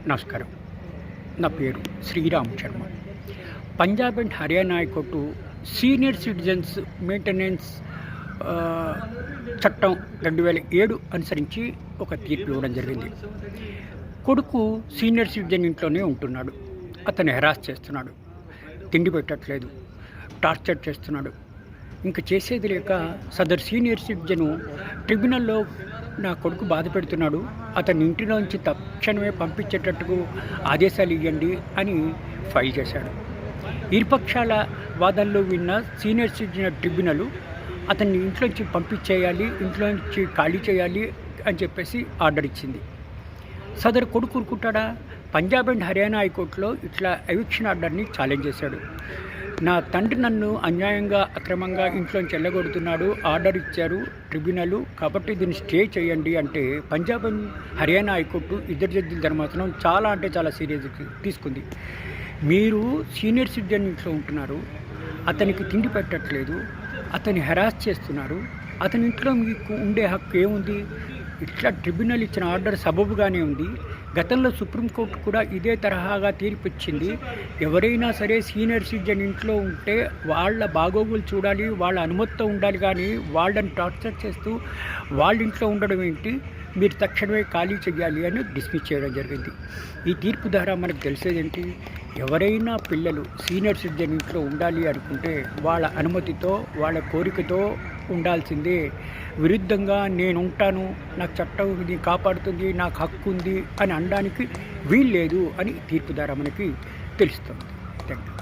నమస్కారం. నా పేరు Sriram Sharma. Punjab and Haryana high court senior citizens maintenance చట్టం 2007 అనుసరించి ఒక తీర్పు ఇవ్వడం జరిగింది. కొడుకు సీనియర్ సిటిజన్ ఇంట్లోనే ఉంటున్నాడు. అతను హెరాస్ చేస్తున్నాడు, తిండి పెట్టట్లేదు, టార్చర్ చేస్తున్నాడు. ఇంక చేసేది లేక సదర్ సీనియర్ సిటిజను ట్రిబ్యునల్లో నా కొడుకు బాధ పెడుతున్నాడు, అతని ఇంటిలోంచి తక్షణమే పంపించేటట్టుకు ఆదేశాలు ఇవ్వండి అని ఫైల్ చేశాడు. ఇరుపక్షాల వాదనలు విన్న సీనియర్ సిటిజన్ ట్రిబ్యునల్ అతన్ని ఇంట్లోంచి పంపించేయాలి, ఇంట్లోంచి ఖాళీ చేయాలి అని చెప్పేసి ఆర్డర్ ఇచ్చింది. సదరు కొడుకు ఊరుకుంటాడా? పంజాబ్ అండ్ హర్యానా హైకోర్టులో ఇట్లా ఎవిక్షన్ ఆర్డర్ని ఛాలెంజ్ చేశాడు. నా తండ్రి నన్ను అన్యాయంగా అక్రమంగా ఇంట్లోంచి వెళ్ళగొడుతున్నాడు, ఆర్డర్ ఇచ్చారు ట్రిబ్యునల్, కాబట్టి దీన్ని స్టే చేయండి అంటే పంజాబ్ అండ్ హర్యానా హైకోర్టు ఇద్దరు జడ్జిల ధర్మాసనం చాలా సీరియస్ తీసుకుంది. మీరు సీనియర్ సిటిజన్ ఇంట్లో ఉంటున్నారు, అతనికి తిండి పెట్టట్లేదు, అతన్ని హెరాస్ చేస్తున్నారు, అతని ఇంట్లో మీకు ఉండే హక్కు ఏముంది? ఇట్లా ట్రిబ్యునల్ ఇచ్చిన ఆర్డర్ సబబుగానే ఉంది. గతంలో సుప్రీంకోర్టు కూడా ఇదే తరహాగా తీర్పిచ్చింది. ఎవరైనా సరే సీనియర్ సిటిజన్ ఇంట్లో ఉంటే వాళ్ళ బాగోగులు చూడాలి, వాళ్ళ అనుమతితో ఉండాలి, కానీ వాళ్ళని టార్చర్ చేస్తూ వాళ్ళ ఇంట్లో ఉండడం ఏంటి, మీరు తక్షణమే ఖాళీ చేయాలి అని డిస్మిస్ చేయడం జరిగింది. ఈ తీర్పు ద్వారా మనకు తెలిసేదేంటి? ఎవరైనా పిల్లలు సీనియర్ సిటిజన్ ఇంట్లో ఉండాలి అనుకుంటే వాళ్ళ అనుమతితో, వాళ్ళ కోరికతో ఉండాల్సిందే. విరుద్ధంగా నేను ఉంటాను, నాకు చట్టం ఇది కాపాడుతుంది, నాకు హక్కు ఉంది అని అనడానికి వీల్లేదు అని తీర్పు ద్వారా మనకి తెలుస్తుంది. Thank you.